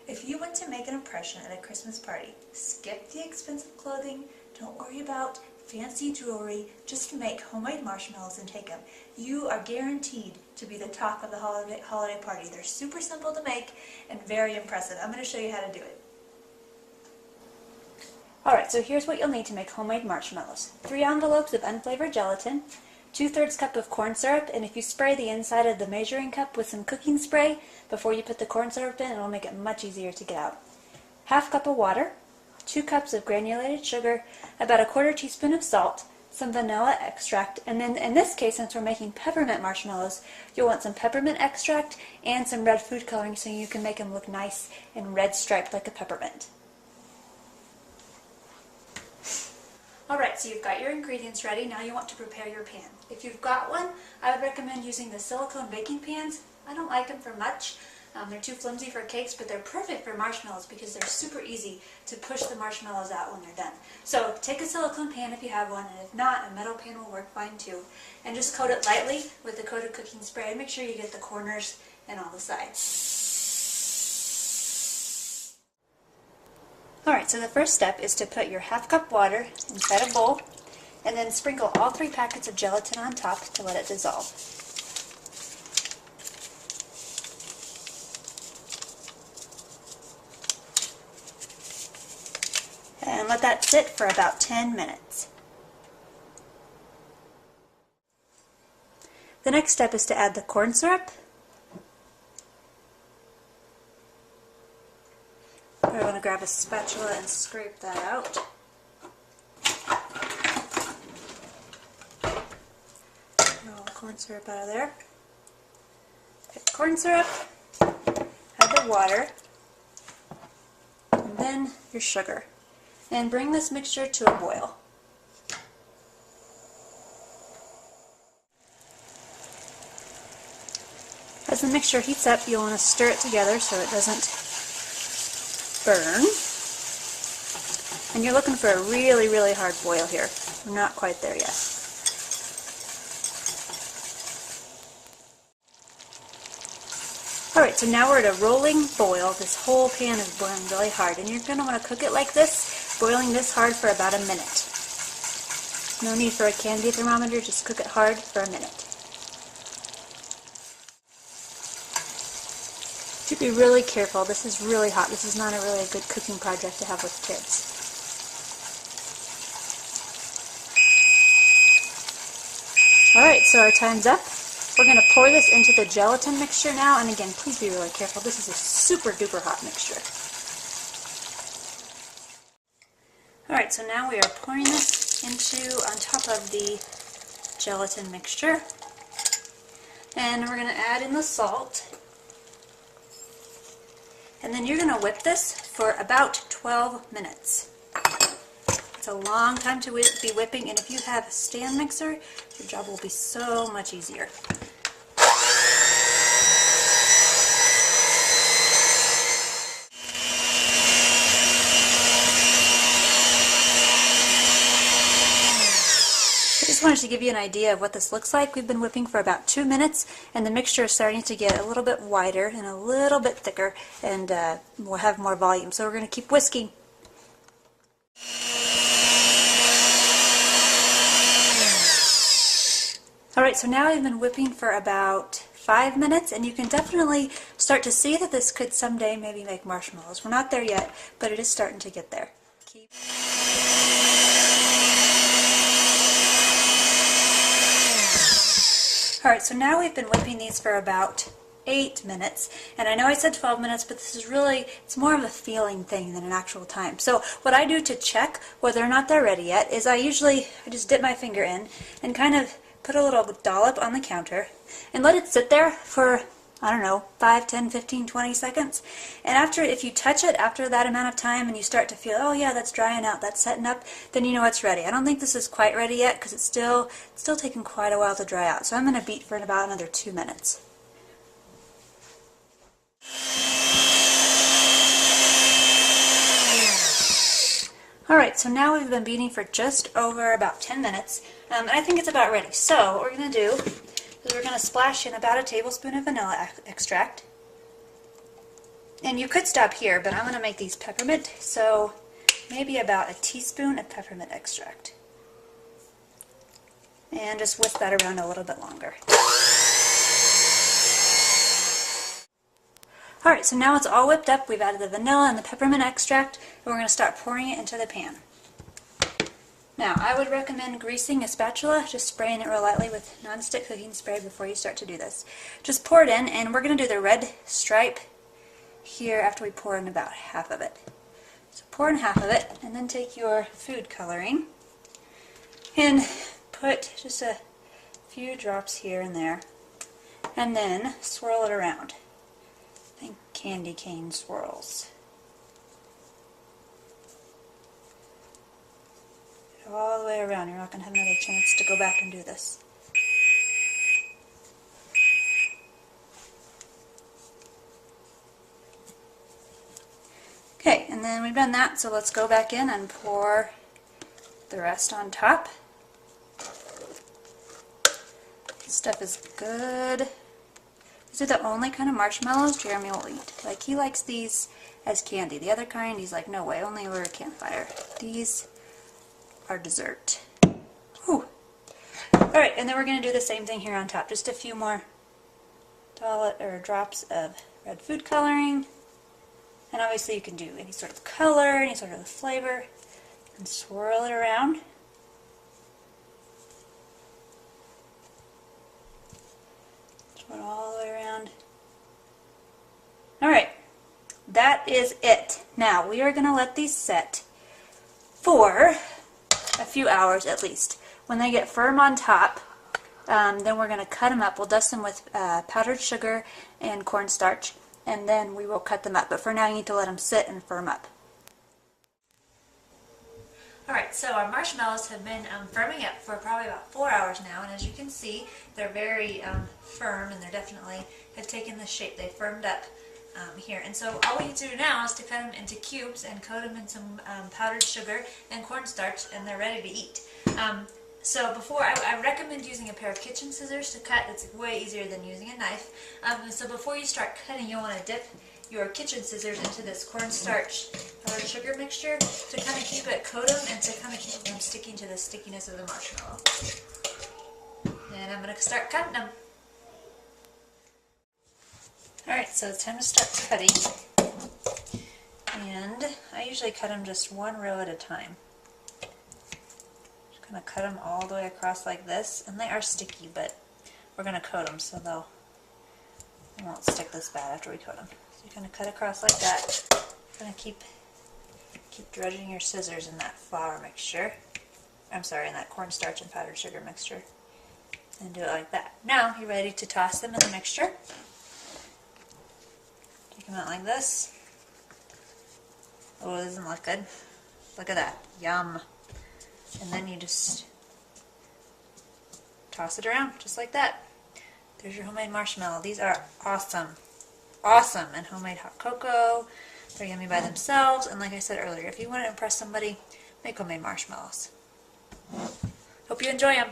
If you want to make an impression at a Christmas party, skip the expensive clothing, don't worry about fancy jewelry, just make homemade marshmallows and take them. You are guaranteed to be the talk of the holiday party. They're super simple to make and very impressive. I'm going to show you how to do it. Alright, so here's what you'll need to make homemade marshmallows. 3 envelopes of unflavored gelatin, 2/3 cup of corn syrup, and if you spray the inside of the measuring cup with some cooking spray before you put the corn syrup in, it'll make it much easier to get out. 1/2 cup of water, 2 cups of granulated sugar, about 1/4 teaspoon of salt, some vanilla extract, and then in this case, since we're making peppermint marshmallows, you'll want some peppermint extract and some red food coloring so you can make them look nice and red striped like a peppermint. Alright, so you've got your ingredients ready. Now you want to prepare your pan. If you've got one, I would recommend using the silicone baking pans. I don't like them for much. They're too flimsy for cakes, but they're perfect for marshmallows because they're super easy to push the marshmallows out when they're done. So take a silicone pan if you have one, and if not, a metal pan will work fine too. And just coat it lightly with the coated cooking spray, and make sure you get the corners and all the sides. Alright, so the first step is to put your 1/2 cup water inside a bowl, and then sprinkle all 3 packets of gelatin on top to let it dissolve. And let that sit for about 10 minutes. The next step is to add the corn syrup. We're going to grab a spatula and scrape that out. Get all the corn syrup out of there. Get the corn syrup, add the water, and then your sugar. And bring this mixture to a boil. As the mixture heats up, you'll want to stir it together so it doesn't burn. And you're looking for a really, really hard boil here. We're not quite there yet. Alright, so now we're at a rolling boil. This whole pan is boiling really hard, and you're going to want to cook it like this, boiling this hard for about a minute. No need for a candy thermometer, just cook it hard for a minute. You should be really careful. This is really hot. This is not a really good cooking project to have with kids. Alright, so our time's up. We're going to pour this into the gelatin mixture now, and again, please be really careful. This is a super duper hot mixture. Alright, so now we are pouring this on top of the gelatin mixture. And we're going to add in the salt. And then you're going to whip this for about 12 minutes. It's a long time to be whipping, and if you have a stand mixer, your job will be so much easier. I just wanted to give you an idea of what this looks like. We've been whipping for about 2 minutes, and the mixture is starting to get a little bit wider and a little bit thicker, and we'll have more volume. So we're going to keep whisking. Alright, so now we've been whipping for about 5 minutes, and you can definitely start to see that this could someday maybe make marshmallows. We're not there yet, but it is starting to get there. Alright, so now we've been whipping these for about 8 minutes, and I know I said 12 minutes, but this is really, it's more of a feeling thing than an actual time. So what I do to check whether or not they're ready yet is I just dip my finger in and kind of put a little dollop on the counter and let it sit there for, I don't know, 5, 10, 15, 20 seconds. And if you touch it after that amount of time and you start to feel, oh yeah, that's drying out, that's setting up, then you know it's ready. I don't think this is quite ready yet because it's still taking quite a while to dry out. So I'm going to beat for about another 2 minutes. Alright, so now we've been beating for just over about 10 minutes, and I think it's about ready. So what we're going to do is we're going to splash in about a tablespoon of vanilla extract. And you could stop here, but I'm going to make these peppermint, so maybe about a teaspoon of peppermint extract. And just whisk that around a little bit longer. Alright, so now it's all whipped up. We've added the vanilla and the peppermint extract, and we're going to start pouring it into the pan. Now, I would recommend greasing a spatula, just spraying it real lightly with non-stick cooking spray before you start to do this. Just pour it in, and we're going to do the red stripe here after we pour in about half of it. So pour in half of it, and then take your food coloring and put just a few drops here and there, and then swirl it around. Think candy cane swirls. Get all the way around. You're not going to have another chance to go back and do this. Okay, and then we've done that, so let's go back in and pour the rest on top. This stuff is good. These are the only kind of marshmallows Jeremy will eat. Like, he likes these as candy. The other kind, he's like, no way, only over a campfire. These are dessert. Whew. Alright, and then we're going to do the same thing here on top. Just a few more drops of red food coloring. And obviously you can do any sort of color, any sort of flavor, and swirl it around. Swirl all the way around. Alright, that is it. Now we are going to let these set for a few hours at least. When they get firm on top, then we're going to cut them up. We'll dust them with powdered sugar and cornstarch, and then we will cut them up. But for now, you need to let them sit and firm up. Alright, so our marshmallows have been firming up for probably about 4 hours now, and as you can see, they're very firm, and they're definitely have taken the shape. They firmed up here. And so all we need to do now is to cut them into cubes and coat them in some powdered sugar and cornstarch, and they're ready to eat. So before, I recommend using a pair of kitchen scissors to cut. It's way easier than using a knife. So before you start cutting, you'll want to dip your kitchen scissors into this cornstarch powdered sugar mixture to kind of keep it, coat them, and to kind of keep them sticking to the stickiness of the marshmallow. And I'm going to start cutting them. Alright, so it's time to start cutting. And I usually cut them just one row at a time. Just going to cut them all the way across like this. And they are sticky, but we're going to coat them so they won't stick this bad after we coat them. So you're going to cut across like that. You're going to keep dredging your scissors in that flour mixture. I'm sorry, in that cornstarch and powdered sugar mixture. And do it like that. Now you're ready to toss them in the mixture. Take them out like this. Oh, it doesn't look good. Look at that. Yum. And then you just toss it around, just like that. There's your homemade marshmallow. These are awesome. Awesome. And homemade hot cocoa. They're yummy by themselves. And like I said earlier, if you want to impress somebody, make homemade marshmallows. Hope you enjoy them.